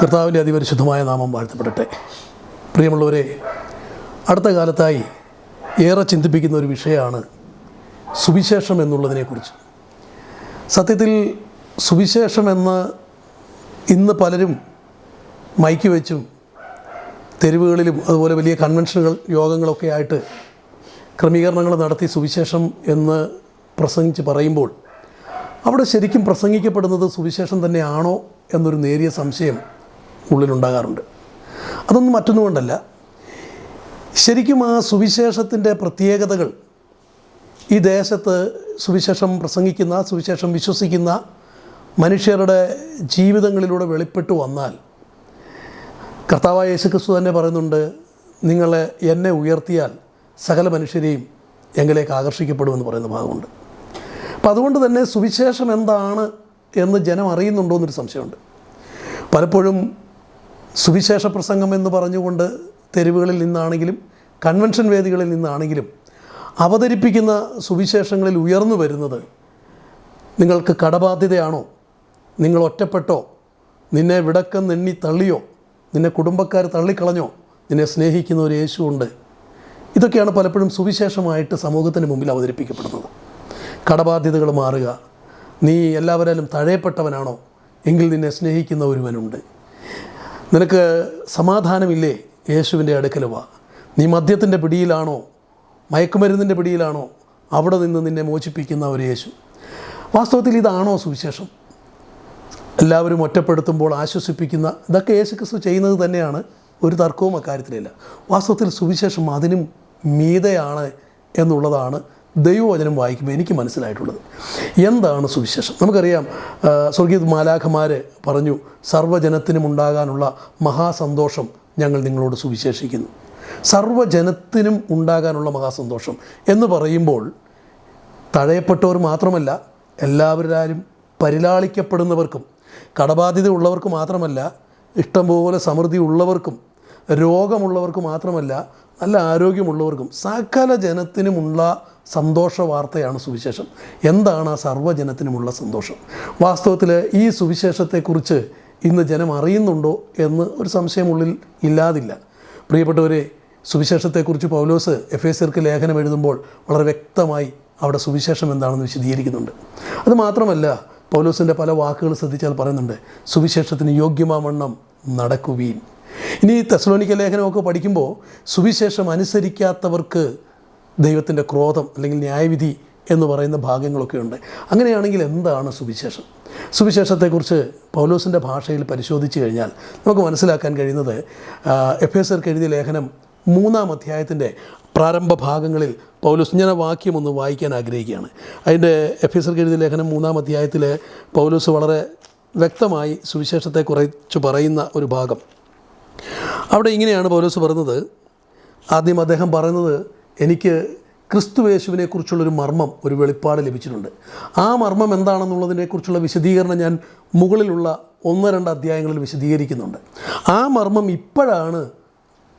കർത്താവിൻ്റെ അതിപരിശുദ്ധമായ നാമം വാഴ്ത്തപ്പെടട്ടെ. പ്രിയമുള്ളവരെ, അടുത്ത കാലത്തായി ഏറെ ചിന്തിപ്പിക്കുന്ന ഒരു വിഷയമാണ് സുവിശേഷം എന്നുള്ളതിനെക്കുറിച്ച്. സത്യത്തിൽ സുവിശേഷമെന്ന് ഇന്ന് പലരും മൈക്ക് വെച്ചും തെരുവുകളിലും അതുപോലെ വലിയ കൺവെൻഷനുകൾ യോഗങ്ങളൊക്കെ ആയിട്ട് ക്രമീകരണങ്ങൾ നടത്തി സുവിശേഷം എന്ന് പ്രസംഗിച്ച് പറയുമ്പോൾ അവിടെ ശരിക്കും പ്രസംഗിക്കപ്പെടുന്നത് സുവിശേഷം തന്നെയാണോ എന്നൊരു നേരിയ സംശയം ഉള്ളിലുണ്ടാകാറുണ്ട്. അതൊന്നും മറ്റൊന്നും കൊണ്ടല്ല, ശരിക്കും ആ സുവിശേഷത്തിൻ്റെ പ്രത്യേകതകൾ ഈ ദേശത്ത് സുവിശേഷം പ്രസംഗിക്കുന്ന, സുവിശേഷം വിശ്വസിക്കുന്ന മനുഷ്യരുടെ ജീവിതങ്ങളിലൂടെ വെളിപ്പെട്ടു വന്നാൽ, കർത്താവായ യേശുക്രിസ്തു തന്നെ പറയുന്നുണ്ട്, നിങ്ങൾ എന്നെ ഉയർത്തിയാൽ സകല മനുഷ്യരെയും എങ്കിലേക്ക് ആകർഷിക്കപ്പെടുമെന്ന് പറയുന്ന ഭാഗമുണ്ട്. അപ്പം അതുകൊണ്ട് തന്നെ സുവിശേഷം എന്താണ് എന്ന് ജനം അറിയുന്നുണ്ടോ എന്നൊരു സംശയമുണ്ട്. പലപ്പോഴും സുവിശേഷ പ്രസംഗം എന്ന് പറഞ്ഞുകൊണ്ട് തെരുവുകളിൽ നിന്നാണെങ്കിലും കൺവെൻഷൻ വേദികളിൽ നിന്നാണെങ്കിലും അവതരിപ്പിക്കുന്ന സുവിശേഷങ്ങളിൽ ഉയർന്നു വരുന്നത്, നിങ്ങൾക്ക് കടബാധ്യതയാണോ, നിങ്ങൾ ഒറ്റപ്പെട്ടോ, നിന്നെ വിടക്കം നെണ്ണി തള്ളിയോ, നിന്നെ കുടുംബക്കാർ തള്ളിക്കളഞ്ഞോ, നിന്നെ സ്നേഹിക്കുന്ന ഒരു യേശുവുണ്ട്. ഇതൊക്കെയാണ് പലപ്പോഴും സുവിശേഷമായിട്ട് സമൂഹത്തിന് മുമ്പിൽ അവതരിപ്പിക്കപ്പെടുന്നത്. കടബാധ്യതകൾ മാറുക, നീ എല്ലാവരാലും തഴയപ്പെട്ടവനാണോ, എങ്കിൽ നിന്നെ സ്നേഹിക്കുന്ന ഒരുവനുണ്ട്. നിനക്ക് സമാധാനമില്ലേ, യേശുവിൻ്റെ അടുക്കൽ വാ. നീ മദ്യത്തിൻ്റെ പിടിയിലാണോ, മയക്കുമരുന്നിൻ്റെ പിടിയിലാണോ, അവിടെ നിന്ന് നിന്നെ മോചിപ്പിക്കുന്ന ഒരു യേശു. വാസ്തവത്തിൽ ഇതാണോ സുവിശേഷം? എല്ലാവരും ഒറ്റപ്പെടുത്തുമ്പോൾ ആശ്വസിപ്പിക്കുന്ന, ഇതൊക്കെ യേശുക്രിസ്തു ചെയ്യുന്നത് തന്നെയാണ്, ഒരു തർക്കവും അക്കാര്യത്തിലില്ല. വാസ്തവത്തിൽ സുവിശേഷം അതിനും മീതെയാണ് എന്നുള്ളതാണ് ദൈവവചനം വായിക്കുമ്പോൾ എനിക്ക് മനസ്സിലായിട്ടുള്ളത്. എന്താണ് സുവിശേഷം? നമുക്കറിയാം, സ്വർഗീയ മാലാഖമാർ പറഞ്ഞു, സർവ്വജനത്തിനും ഉണ്ടാകാനുള്ള മഹാസന്തോഷം ഞങ്ങൾ നിങ്ങളോട് സുവിശേഷിക്കുന്നു. സർവ്വജനത്തിനും ഉണ്ടാകാനുള്ള മഹാസന്തോഷം എന്ന് പറയുമ്പോൾ തഴയപ്പെട്ടവർ മാത്രമല്ല, എല്ലാവരാലും പരിലാളിക്കപ്പെടുന്നവർക്കും, കടബാധ്യത ഉള്ളവർക്ക് മാത്രമല്ല, ഇഷ്ടംപോലെ സമൃദ്ധി ഉള്ളവർക്കും, രോഗമുള്ളവർക്ക് മാത്രമല്ല, നല്ല ആരോഗ്യമുള്ളവർക്കും, സകല ജനത്തിനുമുള്ള സന്തോഷ വാർത്തയാണ് സുവിശേഷം. എന്താണ് ആ സർവ്വജനത്തിനുമുള്ള സന്തോഷം? വാസ്തവത്തിൽ ഈ സുവിശേഷത്തെക്കുറിച്ച് ഇന്ന് ജനം അറിയുന്നുണ്ടോ എന്ന് ഒരു സംശയം ഉള്ളിൽ ഇല്ലാതില്ല. പ്രിയപ്പെട്ടവരെ, സുവിശേഷത്തെക്കുറിച്ച് പൗലോസ് എഫേസ്യർക്ക് ലേഖനം എഴുതുമ്പോൾ വളരെ വ്യക്തമായി അവിടെ സുവിശേഷം എന്താണെന്ന് വിശദീകരിക്കുന്നുണ്ട്. അതുമാത്രമല്ല, പൗലോസിൻ്റെ പല വാക്കുകൾ ശ്രദ്ധിച്ചാൽ പറയുന്നുണ്ട്, സുവിശേഷത്തിന് യോഗ്യമാവണ്ണം നടക്കുവീൻ. ഇനി തെസ്സലോനിക്ക ലേഖനമൊക്കെ പഠിക്കുമ്പോൾ സുവിശേഷം അനുസരിക്കാത്തവർക്ക് ദൈവത്തിൻ്റെ ക്രോധം അല്ലെങ്കിൽ ന്യായവിധി എന്ന് പറയുന്ന ഭാഗങ്ങളൊക്കെ ഉണ്ട്. അങ്ങനെയാണെങ്കിൽ എന്താണ് സുവിശേഷം? സുവിശേഷത്തെക്കുറിച്ച് പൗലോസിൻ്റെ ഭാഷയിൽ പരിശോധിച്ച് കഴിഞ്ഞാൽ നമുക്ക് മനസ്സിലാക്കാൻ കഴിയുന്നത്, എഫേസ്യർക്ക് എഴുതിയ ലേഖനം 3-ാം അധ്യായത്തിൻ്റെ പ്രാരംഭ ഭാഗങ്ങളിൽ പൗലോസ്, ഞാൻ ആ വാക്യം ഒന്ന് വായിക്കാൻ ആഗ്രഹിക്കുകയാണ്. അതിൻ്റെ എഫേസ്യർക്ക് എഴുതിയ ലേഖനം 3-ാം അധ്യായത്തിൽ പൗലോസ് വളരെ വ്യക്തമായി സുവിശേഷത്തെക്കുറിച്ച് പറയുന്ന ഒരു ഭാഗം. അവിടെ ഇങ്ങനെയാണ് പൗലോസ് പറയുന്നത്. ആദ്യം അദ്ദേഹം പറയുന്നത്, എനിക്ക് ക്രിസ്തുയേശുവിനെക്കുറിച്ചുള്ളൊരു മർമ്മം, ഒരു വെളിപ്പാട് ലഭിച്ചിട്ടുണ്ട്. ആ മർമ്മം എന്താണെന്നുള്ളതിനെക്കുറിച്ചുള്ള വിശദീകരണം ഞാൻ മുകളിലുള്ള 1-2 അധ്യായങ്ങളിൽ വിശദീകരിക്കുന്നുണ്ട്. ആ മർമ്മം ഇപ്പോഴാണ്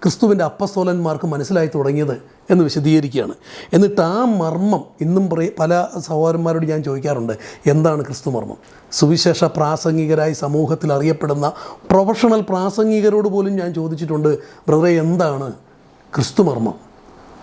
ക്രിസ്തുവിൻ്റെ അപ്പസ്തോലന്മാർക്ക് മനസ്സിലായി തുടങ്ങിയത് എന്ന് വിശദീകരിക്കുകയാണ്. എന്നിട്ട് ആ മർമ്മം ഇന്നും പല സഹോദരന്മാരോട് ഞാൻ ചോദിക്കാറുണ്ട്, എന്താണ് ക്രിസ്തുമർമ്മം? സുവിശേഷ പ്രാസംഗികരായി സമൂഹത്തിൽ അറിയപ്പെടുന്ന പ്രൊഫഷണൽ പ്രാസംഗികരോട് പോലും ഞാൻ ചോദിച്ചിട്ടുണ്ട്, ബ്രദറെ എന്താണ് ക്രിസ്തുമർമ്മം?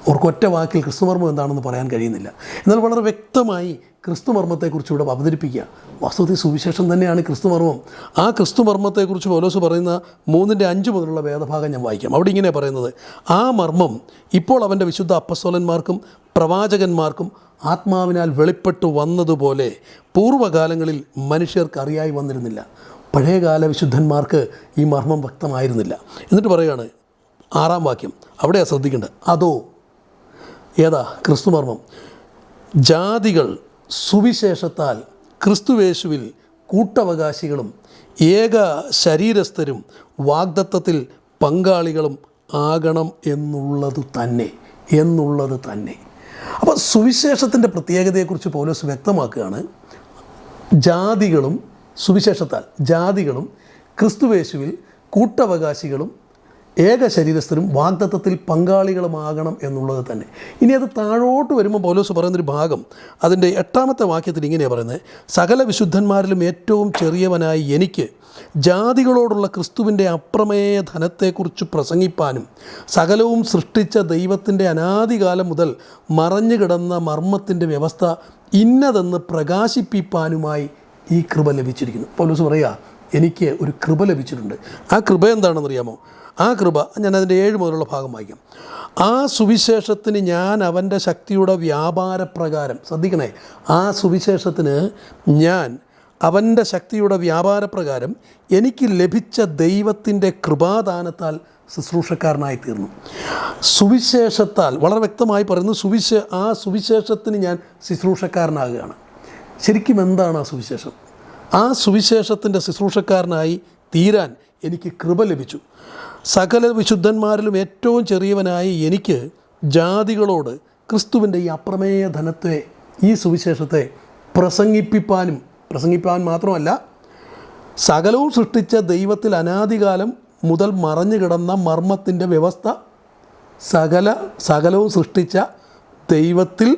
അവർക്കൊറ്റ വാക്കിൽ ക്രിസ്തുമർമ്മം എന്താണെന്ന് പറയാൻ കഴിയുന്നില്ല. എന്നാൽ വളരെ വ്യക്തമായി ക്രിസ്തുമർമ്മത്തെക്കുറിച്ച് ഇവിടെ അവതരിപ്പിക്കുക. വാസ്തവത്തിൽ സുവിശേഷം തന്നെയാണ് ക്രിസ്തുമർമ്മം. ആ ക്രിസ്തുമർമ്മത്തെക്കുറിച്ച് പൗലോസ് പറയുന്ന 3-5 മുതലുള്ള വേദഭാഗം ഞാൻ വായിക്കാം. അവിടെ ഇങ്ങനെ പറയുന്നത്, ആ മർമ്മം ഇപ്പോൾ അവൻ്റെ വിശുദ്ധ അപ്പസ്തോലന്മാർക്കും പ്രവാചകന്മാർക്കും ആത്മാവിനാൽ വെളിപ്പെട്ടു വന്നതുപോലെ പൂർവ്വകാലങ്ങളിൽ മനുഷ്യർക്ക് അറിയായി വന്നിരുന്നില്ല. പഴയകാല വിശുദ്ധന്മാർക്ക് ഈ മർമ്മം വ്യക്തമായിരുന്നില്ല. എന്നിട്ട് പറയുകയാണ് 6-ാം വാക്യം, അവിടെയാണ് ശ്രദ്ധിക്കേണ്ടത്. അതോ, ഏതാ ക്രിസ്തുമർമ്മം? ജാതികൾ സുവിശേഷത്താൽ ക്രിസ്തുവേശുവിൽ കൂട്ടവകാശികളും ഏക ശരീരസ്ഥരും വാഗ്ദത്തത്തിൽ പങ്കാളികളും ആകണം എന്നുള്ളത് തന്നെ. അപ്പോൾ സുവിശേഷത്തിൻ്റെ പ്രത്യേകതയെക്കുറിച്ച് പൗലോസ് വ്യക്തമാക്കുകയാണ്. ജാതികളും സുവിശേഷത്താൽ, ജാതികളും ക്രിസ്തുവേശുവിൽ കൂട്ടവകാശികളും ഏക ശരീരസ്ഥരും വാഗ്ദത്തത്തിൽ പങ്കാളികളുമാകണം എന്നുള്ളത് തന്നെ. ഇനി അത് താഴോട്ട് വരുമ്പോൾ പൗലോസ് പറയുന്നൊരു ഭാഗം, അതിൻ്റെ 8-ാമത്തെ വാക്യത്തിൽ ഇങ്ങനെയാണ് പറയുന്നത്: സകല വിശുദ്ധന്മാരിലും ഏറ്റവും ചെറിയവനായി എനിക്ക് ജാതികളോടുള്ള ക്രിസ്തുവിൻ്റെ അപ്രമേയ ധനത്തെക്കുറിച്ച് പ്രസംഗിപ്പാനും സകലവും സൃഷ്ടിച്ച ദൈവത്തിൻ്റെ അനാദികാലം മുതൽ മറഞ്ഞു കിടന്ന മർമ്മത്തിൻ്റെ വ്യവസ്ഥ ഇന്നതെന്ന് പ്രകാശിപ്പിപ്പാനുമായി ഈ കൃപ ലഭിച്ചിരിക്കുന്നു. പൗലോസ് പറയുക, എനിക്ക് ഒരു കൃപ ലഭിച്ചിട്ടുണ്ട്. ആ കൃപ എന്താണെന്നറിയാമോ? ആ കൃപ ഞാൻ അതിൻ്റെ 7 മുതലുള്ള ഭാഗം വായിക്കാം. ആ സുവിശേഷത്തിന് ഞാൻ അവൻ്റെ ശക്തിയുടെ വ്യാപാരപ്രകാരം, ശ്രദ്ധിക്കണേ, ആ സുവിശേഷത്തിന് ഞാൻ അവൻ്റെ ശക്തിയുടെ വ്യാപാരപ്രകാരം എനിക്ക് ലഭിച്ച ദൈവത്തിൻ്റെ കൃപാദാനത്താൽ ശുശ്രൂഷക്കാരനായി തീർന്നു. സുവിശേഷത്താൽ, വളരെ വ്യക്തമായി പറയുന്നു, ആ സുവിശേഷത്തിന് ഞാൻ ശുശ്രൂഷക്കാരനാകുകയാണ്. ശരിക്കും എന്താണ് ആ സുവിശേഷം? ആ സുവിശേഷത്തിൻ്റെ ശുശ്രൂഷക്കാരനായി തീരാൻ എനിക്ക് കൃപ ലഭിച്ചു. സകല വിശുദ്ധന്മാരിലും ഏറ്റവും ചെറിയവനായി എനിക്ക് ജാതികളോട് ക്രിസ്തുവിൻ്റെ ഈ അപ്രമേയ ധനത്തെ, ഈ സുവിശേഷത്തെ പ്രസംഗിപ്പാൻ മാത്രമല്ല, സകലവും സൃഷ്ടിച്ച ദൈവത്തിൽ അനാദികാലം മുതൽ മറഞ്ഞു കിടന്ന മർമ്മത്തിൻ്റെ വ്യവസ്ഥ, സകലവും സൃഷ്ടിച്ച ദൈവത്തിൽ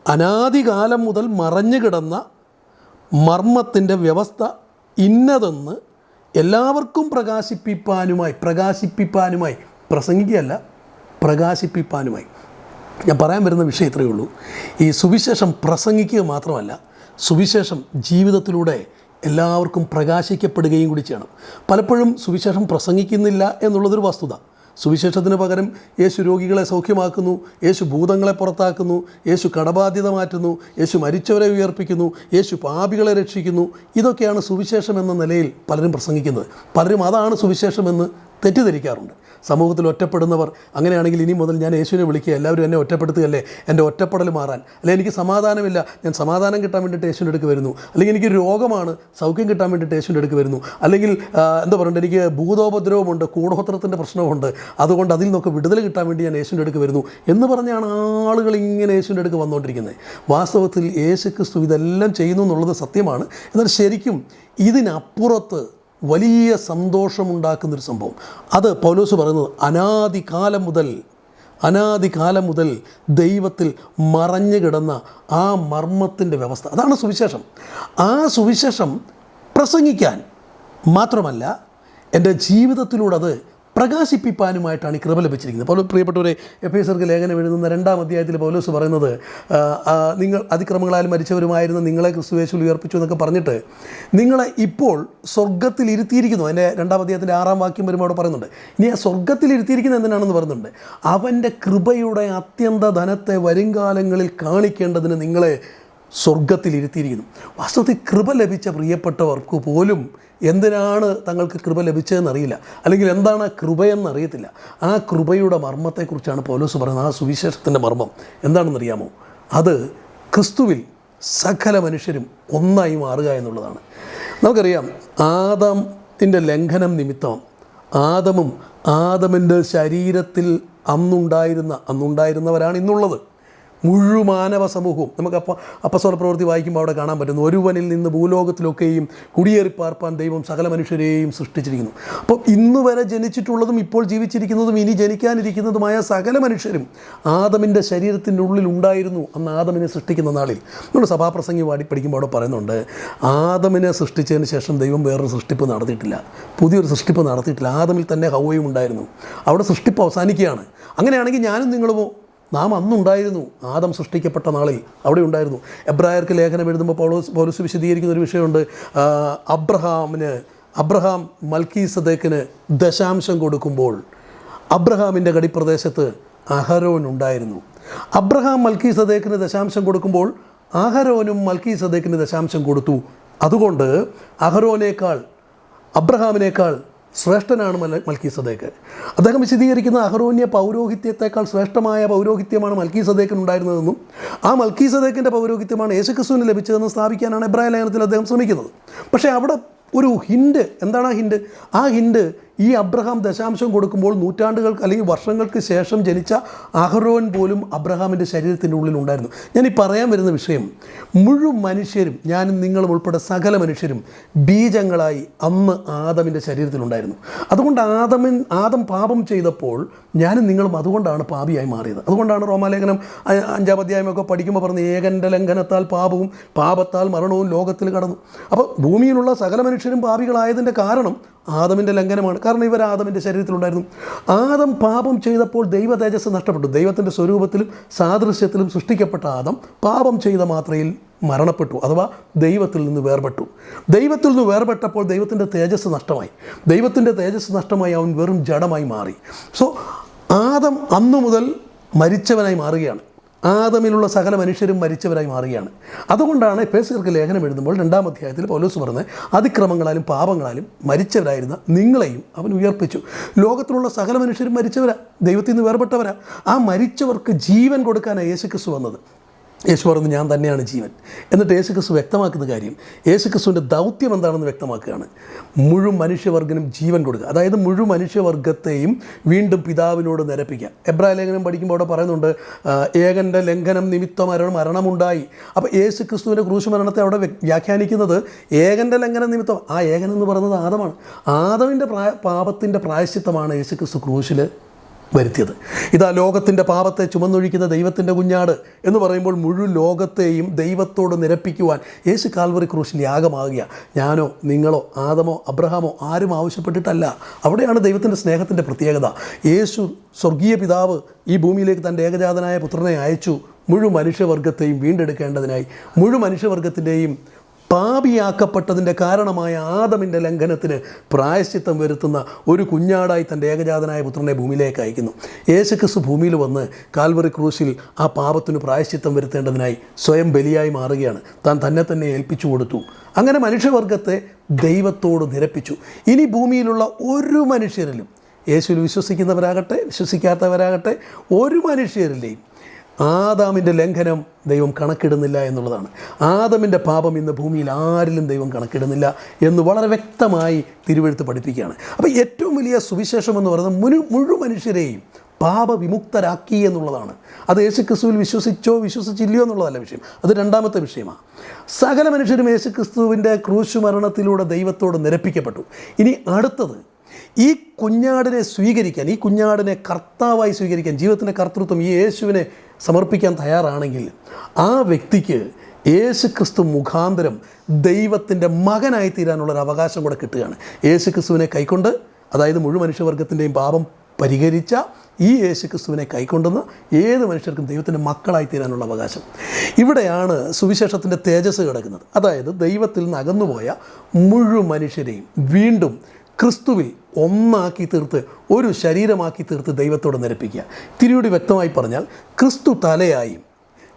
അനാദികാലം മുതൽ മറഞ്ഞു കിടന്ന മർമ്മത്തിൻ്റെ വ്യവസ്ഥ ഇന്നതെന്ന് എല്ലാവർക്കും പ്രകാശിപ്പിപ്പാനുമായി, പ്രസംഗിക്കുകയല്ല, പ്രകാശിപ്പിപ്പാനുമായി. ഞാൻ പറയാൻ വരുന്ന വിഷയം ഇത്രയേ ഉള്ളൂ. ഈ സുവിശേഷം പ്രസംഗിക്കുക മാത്രമല്ല, സുവിശേഷം ജീവിതത്തിലൂടെ എല്ലാവർക്കും പ്രകാശിക്കപ്പെടുകയും കൂടി ചെയ്യണം. പലപ്പോഴും സുവിശേഷം പ്രസംഗിക്കുന്നില്ല എന്നുള്ളതൊരു വസ്തുത. സുവിശേഷത്തിന് പകരം യേശു രോഗികളെ സൗഖ്യമാക്കുന്നു, യേശു ഭൂതങ്ങളെ പുറത്താക്കുന്നു, യേശു കടബാധ്യത മാറ്റുന്നു, യേശു മരിച്ചവരെ ഉയർപ്പിക്കുന്നു, യേശു പാപികളെ രക്ഷിക്കുന്നു. ഇതൊക്കെയാണ് സുവിശേഷം എന്ന നിലയിൽ പലരും പ്രസംഗിക്കുന്നത്. പലരും അതാണ് സുവിശേഷമെന്ന് തെറ്റിദ്ധരിക്കാറുണ്ട്. സമൂഹത്തിൽ ഒറ്റപ്പെടുന്നവർ, അങ്ങനെയാണെങ്കിൽ ഇനി മുതൽ ഞാൻ യേശുവിനെ വിളിക്കുക, എല്ലാവരും എന്നെ ഒറ്റപ്പെടുത്തുകയല്ലേ, എൻ്റെ ഒറ്റപ്പെടൽ മാറാൻ, അല്ലെങ്കിൽ എനിക്ക് സമാധാനമില്ല, ഞാൻ സമാധാനം കിട്ടാൻ വേണ്ടിയിട്ട് യേശുവിൻ്റെ അടുക്ക് വരുന്നു, അല്ലെങ്കിൽ എനിക്ക് രോഗമാണ്, സൗഖ്യം കിട്ടാൻ വേണ്ടിയിട്ട് യേശുവിൻ്റെ അടുക്ക് വരുന്നു, അല്ലെങ്കിൽ എന്താ പറയുക, എനിക്ക് ഭൂതോപദ്രവമുണ്ട്, കൂടോത്രത്തിൻ്റെ പ്രശ്നമുണ്ട്, അതുകൊണ്ട് അതിൽ നിന്നൊക്കെ വിടുതൽ കിട്ടാൻ വേണ്ടി ഞാൻ യേശുവിൻ്റെ അടുക്ക് വരുന്നു എന്ന് പറഞ്ഞാണ് ആളുകൾ ഇങ്ങനെ യേശുവിൻ്റെ അടുക്ക് വന്നുകൊണ്ടിരിക്കുന്നത്. വാസ്തവത്തിൽ യേശു ക്രിസ്തു ഇതെല്ലാം ചെയ്യുന്നു എന്നുള്ളത് സത്യമാണ്. എന്നാൽ ശരിക്കും ഇതിനപ്പുറത്ത് വലിയ സന്തോഷമുണ്ടാക്കുന്നൊരു സംഭവം, അത് പൗലോസ് പറയുന്നത് അനാദികാലം മുതൽ ദൈവത്തിൽ മറഞ്ഞു കിടന്ന ആ മർമ്മത്തിൻ്റെ വ്യവസ്ഥ, അതാണ് സുവിശേഷം. ആ സുവിശേഷം പ്രസംഗിക്കാൻ മാത്രമല്ല, എൻ്റെ ജീവിതത്തിലൂടെ അത് പ്രകാശിപ്പിപ്പാനുമായിട്ടാണ് ഈ കൃപ ലഭിച്ചിരിക്കുന്നത്. പ്രിയപ്പെട്ടവരെ, എഫേസ്യർക്ക് ലേഖനം എഴുതുന്ന 2-ാം അധ്യായത്തിൽ പൗലോസ് പറയുന്നത്, നിങ്ങൾ അതിക്രമങ്ങളാൽ മരിച്ചവരുമായിരുന്ന നിങ്ങളെ ക്രിസ്തു യേശുവിൽ ഉയർപ്പിച്ചു എന്നൊക്കെ പറഞ്ഞിട്ട് നിങ്ങളെ ഇപ്പോൾ സ്വർഗ്ഗത്തിൽ ഇരുത്തിയിരിക്കുന്നു. അതിൻ്റെ 2-ാം അധ്യായത്തിൻ്റെ 6-ാം വാക്യം വരുമ്പോൾ അവിടെ പറയുന്നുണ്ട്. ഇനി ആ സ്വർഗ്ഗത്തിൽ ഇരുത്തിയിരിക്കുന്നത് എന്തിനാണെന്ന് പറയുന്നുണ്ട്. അവൻ്റെ കൃപയുടെ അത്യന്ത ധനത്തെ വരുംകാലങ്ങളിൽ കാണിക്കേണ്ടതിന് നിങ്ങളെ സ്വർഗ്ഗത്തിൽ ഇരുത്തിയിരിക്കുന്നു. വാസ്തവത്തിൽ കൃപ ലഭിച്ച പ്രിയപ്പെട്ടവർക്ക് പോലും എന്തിനാണ് തങ്ങൾക്ക് കൃപ ലഭിച്ചതെന്നറിയില്ല, അല്ലെങ്കിൽ എന്താണ് കൃപയെന്നറിയത്തില്ല. ആ കൃപയുടെ മർമ്മത്തെക്കുറിച്ചാണ് പൗലോസ് പറയുന്നത്. ആ സുവിശേഷത്തിൻ്റെ മർമ്മം എന്താണെന്നറിയാമോ? അത് ക്രിസ്തുവിൽ സകല മനുഷ്യരും ഒന്നായി മാറുക എന്നുള്ളതാണ്. നമുക്കറിയാം, ആദാമിൻ്റെ ലംഘനം നിമിത്തം ആദമിൻ്റെ ശരീരത്തിൽ അന്നുണ്ടായിരുന്നവരാണ് ഇന്നുള്ളത്. മുഴുമാനവ സമൂഹവും നമുക്ക് അപ്പസ്തോല പ്രവൃത്തി വായിക്കുമ്പോൾ അവിടെ കാണാൻ പറ്റുന്നു. ഒരുവനിൽ നിന്ന് ഭൂലോകത്തിലൊക്കെയും കുടിയേറിപ്പാർപ്പാൻ ദൈവം സകല മനുഷ്യരെയും സൃഷ്ടിച്ചിരിക്കുന്നു. അപ്പോൾ ഇന്ന് വരെ ജനിച്ചിട്ടുള്ളതും ഇപ്പോൾ ജീവിച്ചിരിക്കുന്നതും ഇനി ജനിക്കാനിരിക്കുന്നതുമായ സകല മനുഷ്യരും ആദമിൻ്റെ ശരീരത്തിൻ്റെ ഉള്ളിൽ ഉണ്ടായിരുന്നു അന്ന് ആദമിനെ സൃഷ്ടിക്കുന്ന നാളിൽ. നമ്മൾ സഭാപ്രസംഗി പഠിക്കുമ്പോൾ അവിടെ പറയുന്നുണ്ട്, ആദമിനെ സൃഷ്ടിച്ചതിന് ശേഷം ദൈവം വേറൊരു സൃഷ്ടിപ്പ് നടത്തിയിട്ടില്ല, പുതിയൊരു സൃഷ്ടിപ്പ് നടത്തിയിട്ടില്ല. ആദമിൽ തന്നെ ഹവ്വയും ഉണ്ടായിരുന്നു. അവിടെ സൃഷ്ടിപ്പ് അവസാനിക്കുകയാണ്. അങ്ങനെയാണെങ്കിൽ ഞാനും നിങ്ങളുമോ? നാം അന്നുണ്ടായിരുന്നു. ആദം സൃഷ്ടിക്കപ്പെട്ട നാളിൽ അവിടെ ഉണ്ടായിരുന്നു. എബ്രായർക്ക് ലേഖനം എഴുതുമ്പോൾ പൗലോസ് വിശദീകരിക്കുന്ന ഒരു വിഷയമുണ്ട്. അബ്രഹാം മൽക്കീസദേക്കിന് ദശാംശം കൊടുക്കുമ്പോൾ അബ്രഹാമിൻ്റെ കടിപ്രദേശത്ത് അഹരോൻ ഉണ്ടായിരുന്നു. അബ്രഹാം മൽക്കീസദേക്കിന് ദശാംശം കൊടുക്കുമ്പോൾ അഹരോനും മൽക്കീസദേക്കിന് ദശാംശം കൊടുത്തു. അതുകൊണ്ട് അബ്രഹാമിനേക്കാൾ ശ്രേഷ്ഠനാണ് മൽക്കീസദേക്ക്. അദ്ദേഹം വിശദീകരിക്കുന്ന അഹരോന്യ പൗരോഹിത്യത്തെക്കാൾ ശ്രേഷ്ഠമായ പൗരോഹിത്യമാണ് മൽക്കീസദേക്കിന് ഉണ്ടായിരുന്നതെന്നും ആ മൽക്കീസദേക്കിൻ്റെ പൗരോഹിത്യമാണ് യേശുക്രിസ്തുവിന് ലഭിച്ചതെന്ന് സ്ഥാപിക്കാനാണ് എബ്രായ ലേഖനത്തിൽ അദ്ദേഹം ശ്രമിക്കുന്നത്. പക്ഷേ അവിടെ ഒരു ഹിൻഡ്, എന്താണ് ആ ഹിൻഡ്? ഈ അബ്രഹാം ദശാംശം കൊടുക്കുമ്പോൾ നൂറ്റാണ്ടുകൾക്ക് അല്ലെങ്കിൽ വർഷങ്ങൾക്ക് ശേഷം ജനിച്ച അഹരോൻ പോലും അബ്രഹാമിൻ്റെ ശരീരത്തിൻ്റെ ഉള്ളിലുണ്ടായിരുന്നു. ഞാൻ ഈ പറയാൻ വരുന്ന വിഷയം, മുഴുവൻ മനുഷ്യരും, ഞാനും നിങ്ങളും ഉൾപ്പെടെ സകല മനുഷ്യരും ബീജങ്ങളായി അന്ന് ആദമിൻ്റെ ശരീരത്തിലുണ്ടായിരുന്നു. അതുകൊണ്ട് ആദം പാപം ചെയ്തപ്പോൾ ഞാനും നിങ്ങളും അതുകൊണ്ടാണ് പാപിയായി മാറിയത്. അതുകൊണ്ടാണ് റോമാലേഖനം 5-ാം അധ്യായമൊക്കെ പഠിക്കുമ്പോൾ പറഞ്ഞ് ഏകൻ്റെ ലംഘനത്താൽ പാപവും പാപത്താൽ മരണവും ലോകത്തിൽ കടന്നു. അപ്പോൾ ഭൂമിയിലുള്ള സകല മനുഷ്യരും പാപികളായതിൻ്റെ കാരണം ആദമിൻ്റെ ലംഘനമാണ്. കാരണം ഇവർ ആദമിൻ്റെ ശരീരത്തിലുണ്ടായിരുന്നു. ആദം പാപം ചെയ്തപ്പോൾ ദൈവ തേജസ് നഷ്ടപ്പെട്ടു. ദൈവത്തിൻ്റെ സ്വരൂപത്തിലും സാദൃശ്യത്തിലും സൃഷ്ടിക്കപ്പെട്ട ആദം പാപം ചെയ്ത മാത്രയിൽ മരണപ്പെട്ടു, അഥവാ ദൈവത്തിൽ നിന്ന് വേർപെട്ടു. ദൈവത്തിൽ നിന്ന് വേർപെട്ടപ്പോൾ ദൈവത്തിൻ്റെ തേജസ് നഷ്ടമായി. ദൈവത്തിൻ്റെ തേജസ് നഷ്ടമായി അവൻ വെറും ജഡമായി മാറി. സോ ആദം അന്നു മുതൽ മരിച്ചവനായി മാറുകയാണ്. ആദമിലുള്ള സകല മനുഷ്യരും മരിച്ചവരായി മാറുകയാണ്. അതുകൊണ്ടാണ് എഫേസ്യർക്ക് ലേഖനം എഴുതുമ്പോൾ 2-ാം അധ്യായത്തിൽ പൗലോസ് പറഞ്ഞത്, അതിക്രമങ്ങളാലും പാപങ്ങളാലും മരിച്ചവരായിരുന്ന നിങ്ങളെയും അവൻ ഉയർപ്പിച്ചു. ലോകത്തിലുള്ള സകല മനുഷ്യരും മരിച്ചവരാ, ദൈവത്തിൽ നിന്ന് വേർപെട്ടവരാ. ആ മരിച്ചവർക്ക് ജീവൻ കൊടുക്കാനാണ് യേശുക്രിസ്തു വന്നത്. യേശു പറഞ്ഞു, ഞാൻ തന്നെയാണ് ജീവൻ. എന്നിട്ട് യേശുക്രിസ്തു വ്യക്തമാക്കുന്ന കാര്യം, യേശുക്രിസ്തുവിൻ്റെ ദൗത്യം എന്താണെന്ന് വ്യക്തമാക്കുകയാണ്. മുഴുവൻ മനുഷ്യവർഗനും ജീവൻ കൊടുക്കുക, അതായത് മുഴുവൻ മനുഷ്യവർഗത്തെയും വീണ്ടും പിതാവിനോട് നിരപ്പിക്കുക. എബ്രായ ലേഖനം പഠിക്കുമ്പോൾ അവിടെ പറയുന്നുണ്ട്, ഏകൻ്റെ ലംഘനം നിമിത്തം മരണമുണ്ടായി. അപ്പോൾ യേശുക്രിസ്തുവിൻ്റെ ക്രൂശ് മരണത്തെ അവിടെ വ്യാഖ്യാനിക്കുന്നത് ഏകൻ്റെ ലംഘനം നിമിത്തം. ആ ഏകൻ എന്ന് പറയുന്നത് ആദമാണ്. ആദമിൻ്റെ പാപത്തിൻ്റെ പ്രായശ്ചിത്തമാണ് യേശുക്രിസ്തു ക്രൂശിൽ വരുത്തിയത്. ഇതാ ലോകത്തിൻ്റെ പാപത്തെ ചുമന്നൊഴിക്കുന്ന ദൈവത്തിൻ്റെ കുഞ്ഞാട് എന്ന് പറയുമ്പോൾ മുഴുവൻ ലോകത്തെയും ദൈവത്തോട് നിരപ്പിക്കുവാൻ യേശു കാൽവറി ക്രൂശിൽ യാഗമാകുക. ഞാനോ നിങ്ങളോ ആദമോ അബ്രഹാമോ ആരും ആവശ്യപ്പെട്ടിട്ടല്ല. അവിടെയാണ് ദൈവത്തിൻ്റെ സ്നേഹത്തിൻ്റെ പ്രത്യേകത. യേശു സ്വർഗീയ പിതാവ് ഈ ഭൂമിയിലേക്ക് തൻ്റെ ഏകജാതനായ പുത്രനെ അയച്ചു മുഴുവൻ മനുഷ്യവർഗത്തെയും വീണ്ടെടുക്കേണ്ടതിനായി. മുഴുവൻ മനുഷ്യവർഗത്തിൻ്റെയും പാപിയാക്കപ്പെട്ടതിൻ്റെ കാരണമായ ആദമിൻ്റെ ലംഘനത്തിന് പ്രായശ്ചിത്തം വരുത്തുന്ന ഒരു കുഞ്ഞാടായി തൻ്റെ ഏകജാതനായ പുത്രനെ ഭൂമിയിലേക്ക് അയക്കുന്നു. യേശുക്രിസ്തു ഭൂമിയിൽ വന്ന് കാൽവറി ക്രൂശിൽ ആ പാപത്തിന് പ്രായശ്ചിത്തം വരുത്തേണ്ടതിനായി സ്വയം ബലിയായി മാറുകയാണ്. താൻ തന്നെ ഏൽപ്പിച്ചു കൊടുത്തു. അങ്ങനെ മനുഷ്യവർഗത്തെ ദൈവത്തോട് നിരപ്പിച്ചു. ഇനി ഭൂമിയിലുള്ള ഒരു മനുഷ്യരിലും, യേശുവിൽ വിശ്വസിക്കുന്നവരാകട്ടെ വിശ്വസിക്കാത്തവരാകട്ടെ, ഒരു മനുഷ്യരിലെയും ആദാമിൻ്റെ ലംഘനം ദൈവം കണക്കിടുന്നില്ല എന്നുള്ളതാണ്. ആദമിൻ്റെ പാപം ഇന്ന് ഭൂമിയിൽ ആരിലും ദൈവം കണക്കിടുന്നില്ല എന്ന് വളരെ വ്യക്തമായി തിരുവെഴുത്ത് പഠിപ്പിക്കുകയാണ്. അപ്പോൾ ഏറ്റവും വലിയ സുവിശേഷം എന്ന് പറയുന്നത് മുഴുവൻ മനുഷ്യരെയും പാപവിമുക്തരാക്കി എന്നുള്ളതാണ്. അത് യേശുക്രിസ്തുവിൽ വിശ്വസിച്ചോ വിശ്വസിച്ചില്ലയോ എന്നുള്ളതല്ല വിഷയം, അത് രണ്ടാമത്തെ വിഷയമാണ്. സകല മനുഷ്യരും യേശുക്രിസ്തുവിൻ്റെ ക്രൂശ് മരണത്തിലൂടെ ദൈവത്തോട് നിരപ്പിക്കപ്പെട്ടു. ഇനി അടുത്തത്, ഈ കുഞ്ഞാടിനെ സ്വീകരിക്കാൻ, ഈ കുഞ്ഞാടിനെ കർത്താവായി സ്വീകരിക്കാൻ, ജീവിതത്തിൻ്റെ കർത്തൃത്വം ഈ യേശുവിനെ സമർപ്പിക്കാൻ തയ്യാറാണെങ്കിൽ ആ വ്യക്തിക്ക് യേശുക്രിസ്തു മുഖാന്തരം ദൈവത്തിൻ്റെ മകനായി തീരാനുള്ളൊരു അവകാശം കൂടെ കിട്ടുകയാണ്. യേശുക്രിസ്തുവിനെ കൈക്കൊണ്ട്, അതായത് മുഴുവൻ മനുഷ്യവർഗത്തിൻ്റെയും പാപം പരിഹരിച്ച ഈ യേശുക്രിസ്തുവിനെ കൈക്കൊണ്ടുന്ന ഏത് മനുഷ്യർക്കും ദൈവത്തിൻ്റെ മക്കളായി തീരാനുള്ള അവകാശം. ഇവിടെയാണ് സുവിശേഷത്തിൻ്റെ തേജസ് കിടക്കുന്നത്. അതായത് ദൈവത്തിൽ നിന്ന് അകന്നുപോയ മുഴുവൻ മനുഷ്യരെയും വീണ്ടും ക്രിസ്തുവിൽ ഒന്നാക്കി തീർത്ത്, ഒരു ശരീരമാക്കി തീർത്ത് ദൈവത്തോട് നിരപ്പിക്കുക. തിരുവടി വ്യക്തമായി പറഞ്ഞാൽ, ക്രിസ്തു തലയായും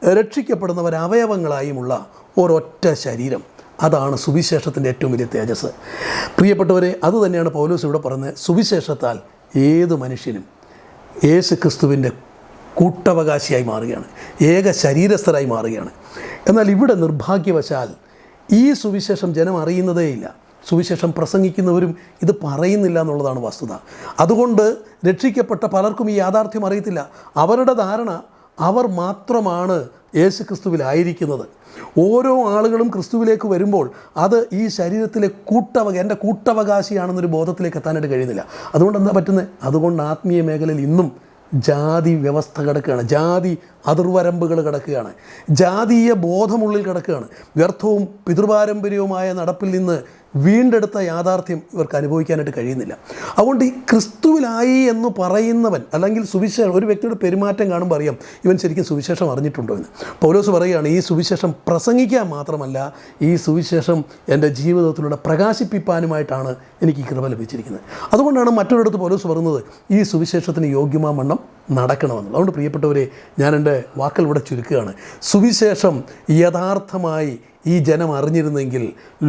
രക്ഷിക്കപ്പെടുന്നവർ അവയവങ്ങളായുമുള്ള ഒരൊറ്റ ശരീരം. അതാണ് സുവിശേഷത്തിൻ്റെ ഏറ്റവും വലിയ തേജസ്. പ്രിയപ്പെട്ടവരെ, അതുതന്നെയാണ് പൗലോസ് ഇവിടെ പറയുന്നത്. സുവിശേഷത്താൽ ഏത് മനുഷ്യനും യേശു ക്രിസ്തുവിൻ്റെ കൂട്ടവകാശിയായി മാറുകയാണ്, ഏക ശരീരസ്ഥരായി മാറുകയാണ്. എന്നാൽ ഇവിടെ നിർഭാഗ്യവശാൽ ഈ സുവിശേഷം ജനം അറിയുന്നതേയില്ല. സുവിശേഷം പ്രസംഗിക്കുന്നവരും ഇത് പറയുന്നില്ല എന്നുള്ളതാണ് വസ്തുത. അതുകൊണ്ട് രക്ഷിക്കപ്പെട്ട പലർക്കും ഈ യാഥാർത്ഥ്യം അറിയത്തില്ല. അവരുടെ ധാരണ അവർ മാത്രമാണ് യേശു ക്രിസ്തുവിലായിരിക്കുന്നത്. ഓരോ ആളുകളും ക്രിസ്തുവിലേക്ക് വരുമ്പോൾ അത് ഈ ശരീരത്തിലെ എൻ്റെ കൂട്ടവകാശിയാണെന്നൊരു ബോധത്തിലേക്ക് എത്താനായിട്ട് കഴിയുന്നില്ല. അതുകൊണ്ട് എന്താ പറ്റുന്നത്? അതുകൊണ്ട് ആത്മീയ മേഖലയിൽ ഇന്നും ജാതി വ്യവസ്ഥ കിടക്കുകയാണ്, ജാതി അതിർവരമ്പുകൾ കിടക്കുകയാണ്, ജാതീയ ബോധമുള്ളിൽ കിടക്കുകയാണ്. വ്യർത്ഥവും പിതൃപാരമ്പര്യവുമായ നടപ്പിൽ നിന്ന് വീണ്ടെടുത്ത യാഥാർത്ഥ്യം ഇവർക്ക് അനുഭവിക്കാനായിട്ട് കഴിയുന്നില്ല. അതുകൊണ്ട് ഈ ക്രിസ്തുവിലായി എന്ന് പറയുന്നവൻ, അല്ലെങ്കിൽ സുവിശേഷം, ഒരു വ്യക്തിയുടെ പെരുമാറ്റം കാണുമ്പോൾ അറിയാം ഇവൻ ശരിക്കും സുവിശേഷം അറിഞ്ഞിട്ടുണ്ടോ എന്ന്. പൗലോസ് പറയുകയാണ്, ഈ സുവിശേഷം പ്രസംഗിക്കാൻ മാത്രമല്ല, ഈ സുവിശേഷം എൻ്റെ ജീവിതത്തിലൂടെ പ്രകാശിപ്പിക്കാനുമായിട്ടാണ് എനിക്ക് ഈ കൃപ ലഭിച്ചിരിക്കുന്നത്. അതുകൊണ്ടാണ് മറ്റൊരിടത്ത് പൗലോസ് പറയുന്നത്, ഈ സുവിശേഷത്തിന് യോഗ്യമാവണ്ണം നടക്കണമെന്നുള്ളത്. അതുകൊണ്ട് പ്രിയപ്പെട്ടവരെ, ഞാൻ എൻ്റെ വാക്കുകൾ ഇവിടെ ചുരുക്കുകയാണ്. സുവിശേഷം യഥാർത്ഥമായി ഈ ജനം അറിഞ്ഞിരുന്നെങ്കിൽ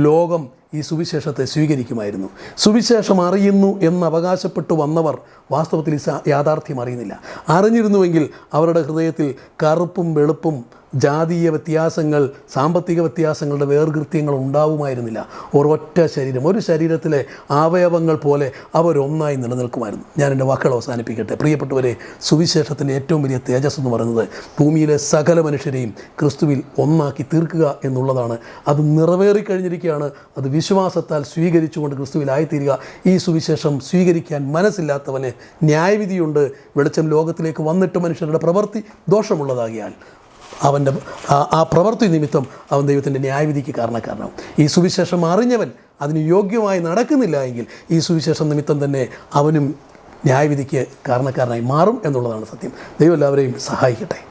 ലോകം ഈ സുവിശേഷത്തെ സ്വീകരിക്കുമായിരുന്നു. സുവിശേഷം അറിയുന്നു എന്ന് അവകാശപ്പെട്ടു വന്നവർ വാസ്തവത്തിൽ ഈ യാഥാർത്ഥ്യം അറിയുന്നില്ല. അറിഞ്ഞിരുന്നുവെങ്കിൽ അവരുടെ ഹൃദയത്തിൽ കറുപ്പും വെളുപ്പും ജാതീയ വ്യത്യാസങ്ങൾ, സാമ്പത്തിക വ്യത്യാസങ്ങളുടെ വേർകൃത്യങ്ങൾ ഉണ്ടാവുമായിരുന്നില്ല. ഒരൊറ്റ ശരീരം, ഒരു ശരീരത്തിലെ അവയവങ്ങൾ പോലെ അവരൊന്നായി നിലനിൽക്കുമായിരുന്നു. ഞാൻ എൻ്റെ വാക്കുകൾ അവസാനിപ്പിക്കട്ടെ. പ്രിയപ്പെട്ടവരെ, സുവിശേഷത്തിൻ്റെ ഏറ്റവും വലിയ തേജസ് എന്ന് പറയുന്നത് ഭൂമിയിലെ സകല മനുഷ്യരെയും ക്രിസ്തുവിൽ ഒന്നാക്കി തീർക്കുക എന്നുള്ളതാണ്. അത് നിറവേറിക്കഴിഞ്ഞിരിക്കുകയാണ്. അത് വിശ്വാസത്താൽ സ്വീകരിച്ചുകൊണ്ട് ക്രിസ്തുവിലായിത്തീരുക. ഈ സുവിശേഷം സ്വീകരിക്കാൻ മനസ്സില്ലാത്തവന് ന്യായവിധിയുണ്ട്. വെളിച്ചം ലോകത്തിലേക്ക് വന്നിട്ട് മനുഷ്യരുടെ പ്രവൃത്തി ദോഷമുള്ളതാകിയാൽ അവൻ്റെ ആ പ്രവൃത്തി നിമിത്തം അവൻ ദൈവത്തിൻ്റെ ന്യായവിധിക്ക് കാരണക്കാരനാവും. ഈ സുവിശേഷം അറിഞ്ഞവൻ അതിന് യോഗ്യമായി നടക്കുന്നില്ല എങ്കിൽ ഈ സുവിശേഷം നിമിത്തം തന്നെ അവനും ന്യായവിധിക്ക് കാരണക്കാരനായി മാറും എന്നുള്ളതാണ് സത്യം. ദൈവം എല്ലാവരെയും സഹായിക്കട്ടെ.